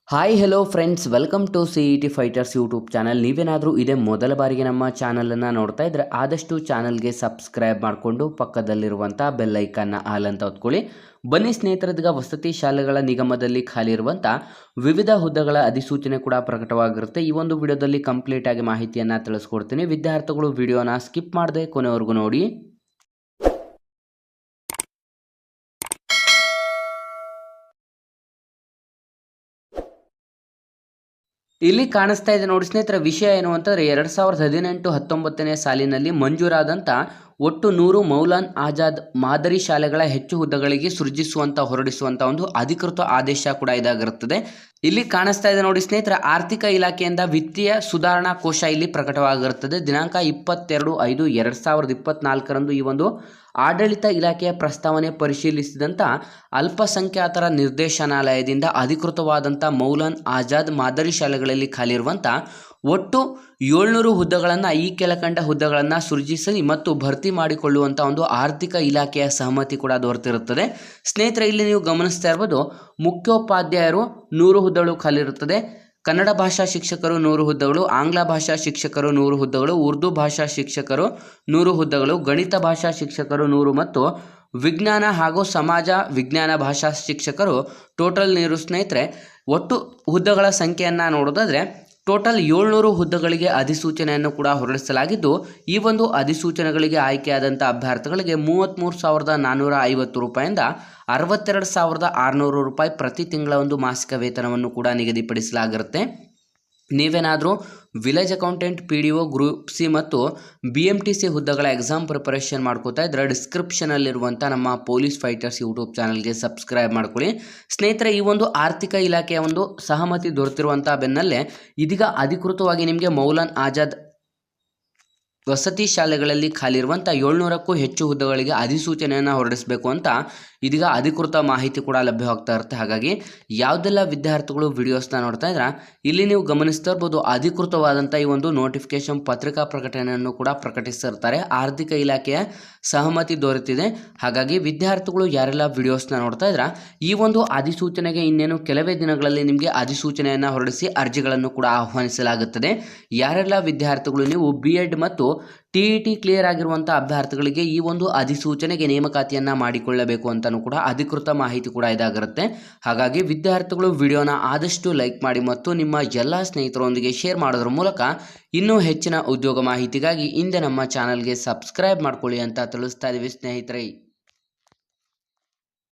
Hi hello friends, welcome to CET fighters YouTube channel. ನೀವೇನಾದರೂ ಇದೇ ಮೊದಲ ಬಾರಿಗೆ ನಮ್ಮ ಚಾನಲನ್ನು ನೋಡ್ತಾ ಇದ್ದರೆ ಆದಷ್ಟು ಚಾನಲ್ಗೆ ಸಬ್ಸ್ಕ್ರೈಬ್ ಮಾಡಿಕೊಂಡು ಪಕ್ಕದಲ್ಲಿರುವಂಥ ಬೆಲ್ ಐಕನ್ನ ಆಲ್ ಅಂತ ಹೊತ್ಕೊಳ್ಳಿ. ಬನ್ನಿ ಸ್ನೇಹಿತರದೀಗ ವಸತಿ ಶಾಲೆಗಳ ನಿಗಮದಲ್ಲಿ ಖಾಲಿ ಇರುವಂಥ ವಿವಿಧ ಹುದ್ದೆಗಳ ಅಧಿಸೂಚನೆ ಕೂಡ ಪ್ರಕಟವಾಗಿರುತ್ತೆ. ಈ ಒಂದು ವಿಡಿಯೋದಲ್ಲಿ ಕಂಪ್ಲೀಟ್ ಆಗಿ ಮಾಹಿತಿಯನ್ನು ತಿಳಿಸ್ಕೊಡ್ತೀನಿ. ವಿದ್ಯಾರ್ಥಿಗಳು ವಿಡಿಯೋನ ಸ್ಕಿಪ್ ಮಾಡದೆ ಕೊನೆವರೆಗೂ ನೋಡಿ. ಇಲ್ಲಿ ಕಾಣಿಸ್ತಾ ಇದೆ ನೋಡಿ ಸ್ನೇಹಿತರ, ವಿಷಯ ಏನು ಅಂತಂದರೆ 2018-19 ಸಾಲಿನಲ್ಲಿ ಮಂಜೂರಾದಂಥ ಒಟ್ಟು 100 ಮೌಲಾನ್ ಆಜಾದ್ ಮಾದರಿ ಶಾಲೆಗಳ ಹೆಚ್ಚು ಹುದ್ದೆಗಳಿಗೆ ಹೊರಡಿಸುವಂಥ ಒಂದು ಅಧಿಕೃತ ಆದೇಶ ಕೂಡ ಇದಾಗಿರುತ್ತದೆ. ಇಲ್ಲಿ ಕಾಣಿಸ್ತಾ ಇದೆ ನೋಡಿ ಸ್ನೇಹಿತರ, ಆರ್ಥಿಕ ಇಲಾಖೆಯಿಂದ ವಿತ್ತೀಯ ಸುಧಾರಣಾ ಕೋಶ ಇಲ್ಲಿ ಪ್ರಕಟವಾಗಿರುತ್ತದೆ. ದಿನಾಂಕ 22/5/2024 ಈ ಒಂದು ಆಡಳಿತ ಇಲಾಖೆಯ ಪ್ರಸ್ತಾವನೆ ಪರಿಶೀಲಿಸಿದಂಥ ಅಲ್ಪಸಂಖ್ಯಾತರ ನಿರ್ದೇಶನಾಲಯದಿಂದ ಅಧಿಕೃತವಾದಂಥ ಮೌಲಾನ್ ಆಜಾದ್ ಮಾದರಿ ಶಾಲೆಗಳಲ್ಲಿ ಖಾಲಿರುವಂಥ ಒಟ್ಟು 700 ಹುದ್ದೆಗಳನ್ನು ಈ ಕೆಳಕಂಡ ಹುದ್ದೆಗಳನ್ನು ಸೃಜಿಸಿ ಮತ್ತು ಭರ್ತಿ ಮಾಡಿಕೊಳ್ಳುವಂಥ ಒಂದು ಆರ್ಥಿಕ ಇಲಾಖೆಯ ಸಹಮತಿ ಕೂಡ ದೊರೆತಿರುತ್ತದೆ. ಸ್ನೇಹಿತರೆ, ಇಲ್ಲಿ ನೀವು ಗಮನಿಸ್ತಾ ಇರ್ಬೋದು, ಮುಖ್ಯೋಪಾಧ್ಯಾಯರು 100 ಹುದ್ದೆಗಳು ಖಾಲಿರುತ್ತದೆ. ಕನ್ನಡ ಭಾಷಾ ಶಿಕ್ಷಕರು 100 ಹುದ್ದೆಗಳು, ಆಂಗ್ಲ ಭಾಷಾ ಶಿಕ್ಷಕರು 100 ಹುದ್ದೆಗಳು, ಉರ್ದು ಭಾಷಾ ಶಿಕ್ಷಕರು 100 ಹುದ್ದೆಗಳು, ಗಣಿತ ಭಾಷಾ ಶಿಕ್ಷಕರು 100 ಮತ್ತು ವಿಜ್ಞಾನ ಹಾಗೂ ಸಮಾಜ ವಿಜ್ಞಾನ ಭಾಷಾ ಶಿಕ್ಷಕರು ಟೋಟಲ್ 100. ಸ್ನೇಹಿತರೆ, ಒಟ್ಟು ಹುದ್ದೆಗಳ ಸಂಖ್ಯೆಯನ್ನು ನೋಡೋದಾದರೆ ಟೋಟಲ್ 700 ಹುದ್ದೆಗಳಿಗೆ ಅಧಿಸೂಚನೆಯನ್ನು ಕೂಡ ಹೊರಡಿಸಲಾಗಿದ್ದು, ಈ ಒಂದು ಅಧಿಸೂಚನೆಗಳಿಗೆ ಆಯ್ಕೆಯಾದಂಥ ಅಭ್ಯರ್ಥಿಗಳಿಗೆ 33,450 ರೂಪಾಯಿಂದ 62,600 ರೂಪಾಯಿ ಪ್ರತಿ ತಿಂಗಳ ಒಂದು ಮಾಸಿಕ ವೇತನವನ್ನು ಕೂಡ ನಿಗದಿಪಡಿಸಲಾಗಿರುತ್ತೆ. ನೀವೇನಾದರೂ village accountant, PDO, group C ಮತ್ತು BMTC ಹುದ್ದೆಗಳ ಎಕ್ಸಾಮ್ ಪ್ರಿಪರೇಷನ್ ಮಾಡ್ಕೋತಾ ಇದ್ದರೆ ಡಿಸ್ಕ್ರಿಪ್ಷನಲ್ಲಿರುವಂಥ ನಮ್ಮ ಪೊಲೀಸ್ ಫೈಟರ್ಸ್ ಯೂಟ್ಯೂಬ್ ಚಾನಲ್ಗೆ ಸಬ್ಸ್ಕ್ರೈಬ್ ಮಾಡ್ಕೊಳ್ಳಿ. ಸ್ನೇಹಿತರೆ, ಈ ಒಂದು ಆರ್ಥಿಕ ಇಲಾಖೆಯ ಒಂದು ಸಹಮತಿ ದೊರೆತಿರುವಂಥ ಬೆನ್ನಲ್ಲೇ ಇದೀಗ ಅಧಿಕೃತವಾಗಿ ನಿಮಗೆ ಮೌಲಾನ್ ಆಜಾದ್ ವಸತಿ ಶಾಲೆಗಳಲ್ಲಿ ಖಾಲಿರುವಂಥ 700ಕ್ಕೂ ಹೆಚ್ಚು ಹುದ್ದೆಗಳಿಗೆ ಅಧಿಸೂಚನೆಯನ್ನು ಹೊರಡಿಸಬೇಕು ಅಂತ ಇದೀಗ ಅಧಿಕೃತ ಮಾಹಿತಿ ಕೂಡ ಲಭ್ಯವಾಗ್ತಾ ಇರುತ್ತೆ. ಹಾಗಾಗಿ ಯಾವುದೆಲ್ಲ ವಿದ್ಯಾರ್ಥಿಗಳು ವಿಡಿಯೋಸ್ನ ನೋಡ್ತಾ ಇದ್ರೆ ಇಲ್ಲಿ ನೀವು ಗಮನಿಸ್ತಾ ಇರ್ಬೋದು, ಅಧಿಕೃತವಾದಂಥ ಈ ಒಂದು ನೋಟಿಫಿಕೇಶನ್ ಪತ್ರಿಕಾ ಪ್ರಕಟಣೆಯನ್ನು ಕೂಡ ಪ್ರಕಟಿಸಿರ್ತಾರೆ. ಆರ್ಥಿಕ ಇಲಾಖೆಯ ಸಹಮತಿ ದೊರೆತಿದೆ. ಹಾಗಾಗಿ ವಿದ್ಯಾರ್ಥಿಗಳು ಯಾರೆಲ್ಲ ವಿಡಿಯೋಸ್ನ ನೋಡ್ತಾ ಇದ್ರೆ ಈ ಒಂದು ಅಧಿಸೂಚನೆಗೆ ಇನ್ನೇನು ಕೆಲವೇ ದಿನಗಳಲ್ಲಿ ನಿಮಗೆ ಅಧಿಸೂಚನೆಯನ್ನು ಹೊರಡಿಸಿ ಅರ್ಜಿಗಳನ್ನು ಕೂಡ ಆಹ್ವಾನಿಸಲಾಗುತ್ತದೆ. ಯಾರೆಲ್ಲ ವಿದ್ಯಾರ್ಥಿಗಳು ನೀವು BEd ಮತ್ತು TET ಕ್ಲಿಯರ್ ಆಗಿರುವಂಥ ಅಭ್ಯರ್ಥಿಗಳಿಗೆ ಈ ಒಂದು ಅಧಿಸೂಚನೆಗೆ ನೇಮಕಾತಿಯನ್ನು ಮಾಡಿಕೊಳ್ಳಬೇಕು ಅಂತಲೂ ಕೂಡ ಅಧಿಕೃತ ಮಾಹಿತಿ ಕೂಡ ಇದಾಗಿರುತ್ತೆ. ಹಾಗಾಗಿ ವಿದ್ಯಾರ್ಥಿಗಳು ವಿಡಿಯೋನ ಆದಷ್ಟು ಲೈಕ್ ಮಾಡಿ ಮತ್ತು ನಿಮ್ಮ ಎಲ್ಲ ಸ್ನೇಹಿತರೊಂದಿಗೆ ಶೇರ್ ಮಾಡೋದ್ರ ಮೂಲಕ ಇನ್ನೂ ಹೆಚ್ಚಿನ ಉದ್ಯೋಗ ಮಾಹಿತಿಗಾಗಿ ಹಿಂದೆ ನಮ್ಮ ಚಾನಲ್ಗೆ ಸಬ್ಸ್ಕ್ರೈಬ್ ಮಾಡ್ಕೊಳ್ಳಿ ಅಂತ ತಿಳಿಸ್ತಾ ಇದ್ದೀವಿ ಸ್ನೇಹಿತರೆ.